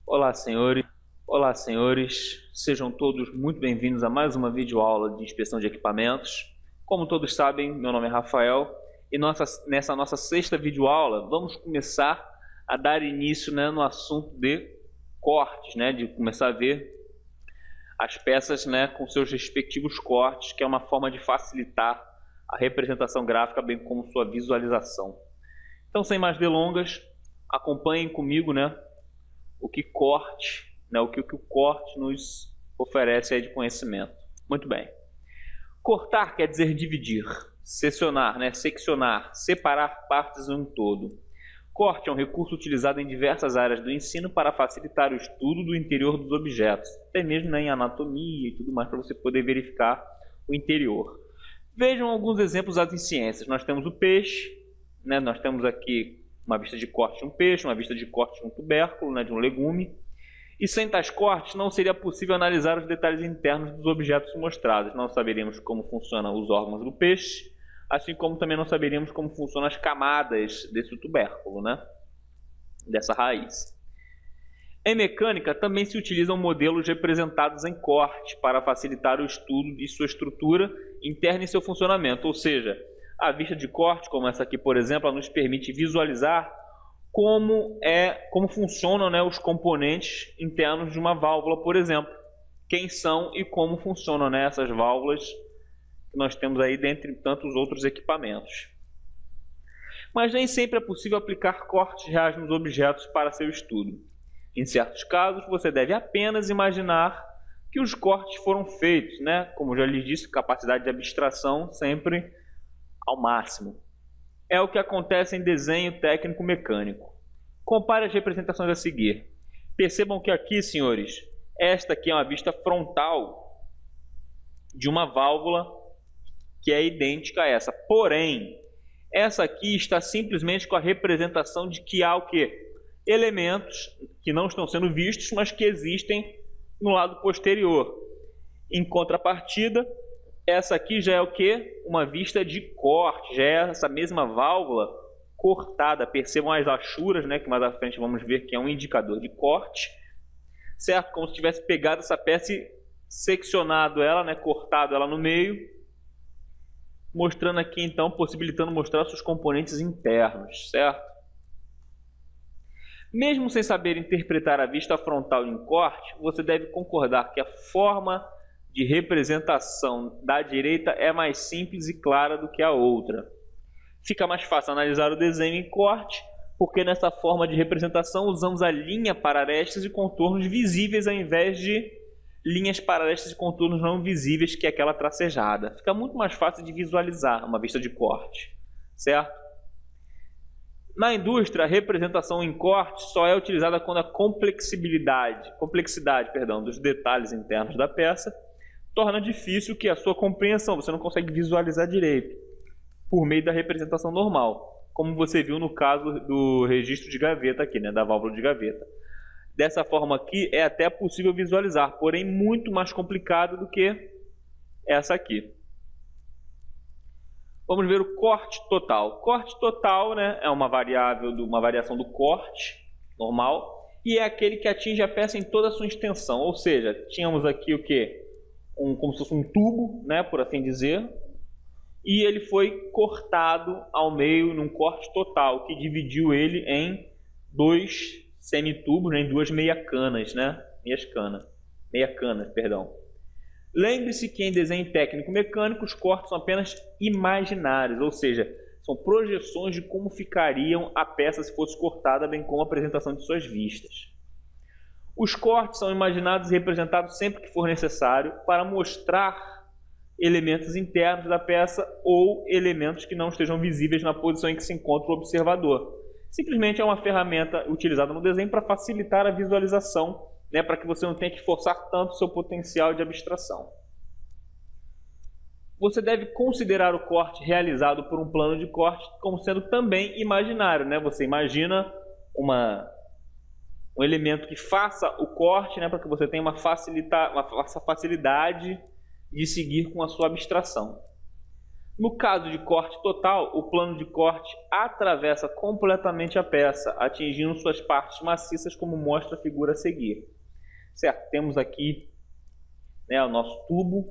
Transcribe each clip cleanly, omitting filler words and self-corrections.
Olá, senhores. Olá, senhores. Sejam todos muito bem-vindos a mais uma videoaula de inspeção de equipamentos. Como todos sabem, meu nome é Rafael e nessa nossa sexta videoaula vamos começar a dar início, no assunto de cortes, de começar a ver as peças, com seus respectivos cortes, que é uma forma de facilitar a representação gráfica, bem como sua visualização. Então, sem mais delongas, acompanhem comigo, o que o corte nos oferece aí de conhecimento. Muito bem. Cortar quer dizer dividir, seccionar, seccionar, separar partes em um todo. Corte é um recurso utilizado em diversas áreas do ensino para facilitar o estudo do interior dos objetos, até mesmo em anatomia e tudo mais, para você poder verificar o interior. Vejam alguns exemplos usados em ciências. Nós temos o peixe, nós temos aqui uma vista de corte de um peixe, uma vista de corte de um tubérculo, de um legume. E sem tais cortes não seria possível analisar os detalhes internos dos objetos mostrados. Não saberíamos como funcionam os órgãos do peixe, assim como também não saberíamos como funcionam as camadas desse tubérculo, dessa raiz. Em mecânica também se utilizam modelos representados em corte para facilitar o estudo de sua estrutura interna e seu funcionamento, ou seja, a vista de corte, como essa aqui, por exemplo, ela nos permite visualizar como funcionam os componentes internos de uma válvula, por exemplo. Quem são e como funcionam essas válvulas que nós temos aí, dentre tantos outros equipamentos. Mas nem sempre é possível aplicar cortes reais nos objetos para seu estudo. Em certos casos, você deve apenas imaginar que os cortes foram feitos, como já lhes disse, capacidade de abstração sempre ao máximo. É o que acontece em desenho técnico mecânico. Compare as representações a seguir. Percebam que aqui, senhores, esta aqui é uma vista frontal de uma válvula que é idêntica a essa. Porém, essa aqui está simplesmente com a representação de que há o quê? Elementos que não estão sendo vistos, mas que existem no lado posterior. Em contrapartida, essa aqui já é o que? Uma vista de corte, já é essa mesma válvula cortada. Percebam as achuras, que mais à frente vamos ver que é um indicador de corte, certo? Como se tivesse pegado essa peça e seccionado ela, cortado ela no meio, mostrando aqui então, possibilitando mostrar seus componentes internos, certo? Mesmo sem saber interpretar a vista frontal em corte, você deve concordar que a forma de representação da direita é mais simples e clara do que a outra. Fica mais fácil analisar o desenho em corte, porque nessa forma de representação usamos a linha para arestas e contornos visíveis ao invés de linhas para arestas e contornos não visíveis, que é aquela tracejada. Fica muito mais fácil de visualizar uma vista de corte, certo? Na indústria, a representação em corte só é utilizada quando a complexidade dos detalhes internos da peça torna difícil que a sua compreensão, você não consegue visualizar direito por meio da representação normal, como você viu no caso do registro de gaveta aqui, da válvula de gaveta. Dessa forma aqui é até possível visualizar, porém muito mais complicado do que essa aqui. Vamos ver o corte total. Corte total, é uma variação do corte normal e é aquele que atinge a peça em toda a sua extensão, ou seja, tínhamos aqui o que? Como se fosse um tubo, por assim dizer, e ele foi cortado ao meio num corte total, que dividiu ele em dois semitubos, em duas meia canas. Lembre-se que em desenho técnico mecânico os cortes são apenas imaginários, ou seja, são projeções de como ficariam a peça se fosse cortada, bem como a apresentação de suas vistas. Os cortes são imaginados e representados sempre que for necessário para mostrar elementos internos da peça ou elementos que não estejam visíveis na posição em que se encontra o observador. Simplesmente é uma ferramenta utilizada no desenho para facilitar a visualização, para que você não tenha que forçar tanto o seu potencial de abstração. Você deve considerar o corte realizado por um plano de corte como sendo também imaginário. Você imagina um elemento que faça o corte, para que você tenha uma facilidade de seguir com a sua abstração. No caso de corte total, o plano de corte atravessa completamente a peça, atingindo suas partes maciças, como mostra a figura a seguir. Certo? Temos aqui, né, o nosso tubo,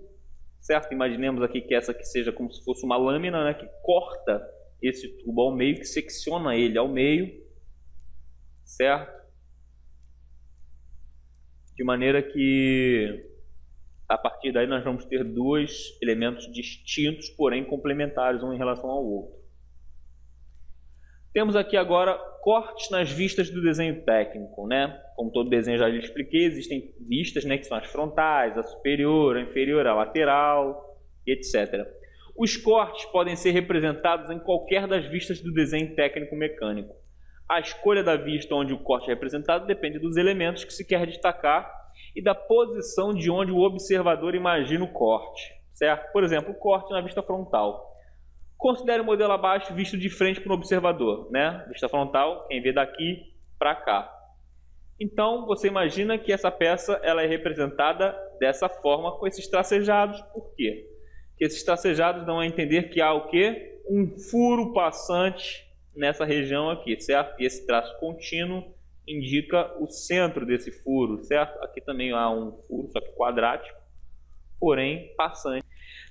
certo? Imaginemos aqui que essa aqui seja como se fosse uma lâmina, né, que corta esse tubo ao meio, que secciona ele ao meio, certo? De maneira que a partir daí nós vamos ter dois elementos distintos, porém complementares um em relação ao outro. Temos aqui agora cortes nas vistas do desenho técnico, né? Como todo desenho já lhe expliquei, existem vistas, né, que são as frontais, a superior, a inferior, a lateral, etc. Os cortes podem ser representados em qualquer das vistas do desenho técnico mecânico. A escolha da vista onde o corte é representado depende dos elementos que se quer destacar e da posição de onde o observador imagina o corte, certo? Por exemplo, o corte na vista frontal. Considere o modelo abaixo visto de frente para o observador, né? Vista frontal, quem vê daqui para cá. Então, você imagina que essa peça ela é representada dessa forma, com esses tracejados. Por quê? Porque esses tracejados dão a entender que há o quê? Um furo passante nessa região aqui, certo? E esse traço contínuo indica o centro desse furo, certo? Aqui também há um furo, só que quadrático, porém passante.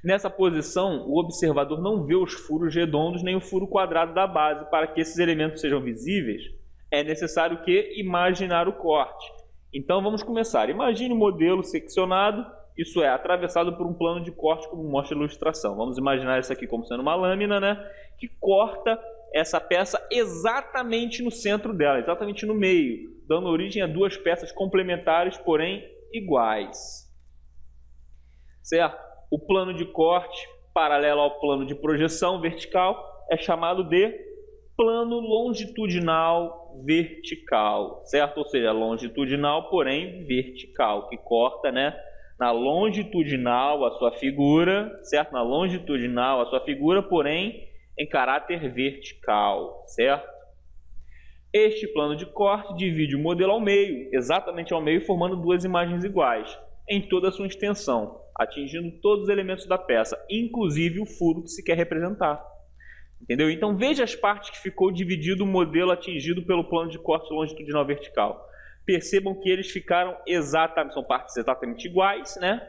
Nessa posição, o observador não vê os furos redondos nem o furo quadrado da base. Para que esses elementos sejam visíveis, é necessário que imaginar o corte. Então vamos começar. Imagine o modelo seccionado, isso é, atravessado por um plano de corte, como mostra a ilustração. Vamos imaginar isso aqui como sendo uma lâmina, né, que corta essa peça exatamente no centro dela, exatamente no meio, dando origem a duas peças complementares, porém iguais. Certo? O plano de corte, paralelo ao plano de projeção vertical, é chamado de plano longitudinal vertical, certo? Ou seja, longitudinal, porém vertical, que corta, né, na longitudinal a sua figura, certo? Na longitudinal a sua figura, porém em caráter vertical, certo? Este plano de corte divide o modelo ao meio, exatamente ao meio, formando duas imagens iguais, em toda a sua extensão, atingindo todos os elementos da peça, inclusive o furo que se quer representar. Entendeu? Então veja as partes que ficou dividido o modelo atingido pelo plano de corte longitudinal vertical. Percebam que eles ficaram são partes exatamente iguais, né?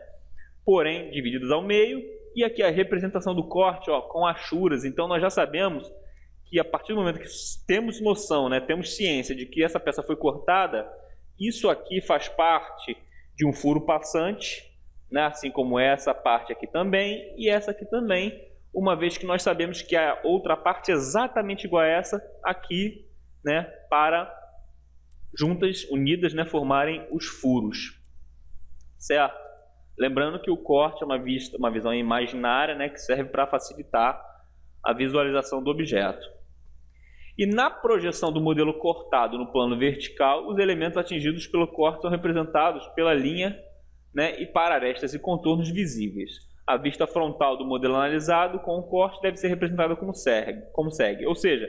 Porém divididas ao meio. E aqui a representação do corte, ó, com achuras. Então nós já sabemos que a partir do momento que temos noção, né, temos ciência de que essa peça foi cortada, isso aqui faz parte de um furo passante, né, assim como essa parte aqui também e essa aqui também, uma vez que nós sabemos que a outra parte é exatamente igual a essa aqui, né, para juntas, unidas, né, formarem os furos, certo? Lembrando que o corte é uma visão imaginária, né, que serve para facilitar a visualização do objeto. E na projeção do modelo cortado no plano vertical, os elementos atingidos pelo corte são representados pela linha, né, e para arestas e contornos visíveis. A vista frontal do modelo analisado com o corte deve ser representada como segue. Ou seja,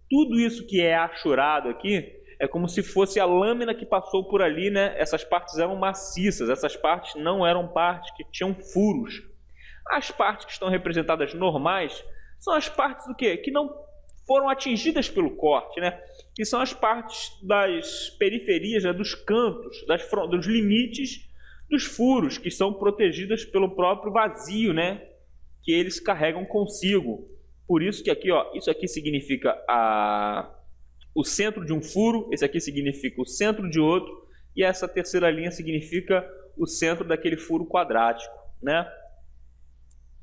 tudo isso que é achurado aqui é como se fosse a lâmina que passou por ali, né? Essas partes eram maciças, essas partes não eram partes que tinham furos. As partes que estão representadas normais são as partes do quê? Que não foram atingidas pelo corte, né? Que são as partes das periferias, né? Dos cantos, dos limites dos furos, que são protegidas pelo próprio vazio, né? Que eles carregam consigo. Por isso que aqui, ó, isso aqui significa o centro de um furo, esse aqui significa o centro de outro, e essa terceira linha significa o centro daquele furo quadrático, né?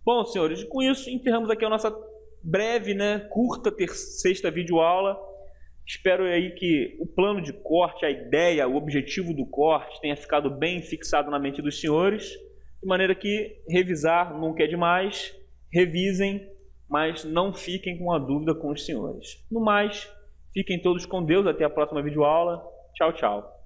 Bom, senhores, com isso encerramos aqui a nossa breve, né, curta sexta videoaula. Espero aí que o plano de corte, a ideia, o objetivo do corte tenha ficado bem fixado na mente dos senhores, de maneira que revisar nunca é demais, revisem, mas não fiquem com a dúvida com os senhores. No mais, fiquem todos com Deus, até a próxima videoaula. Tchau, tchau.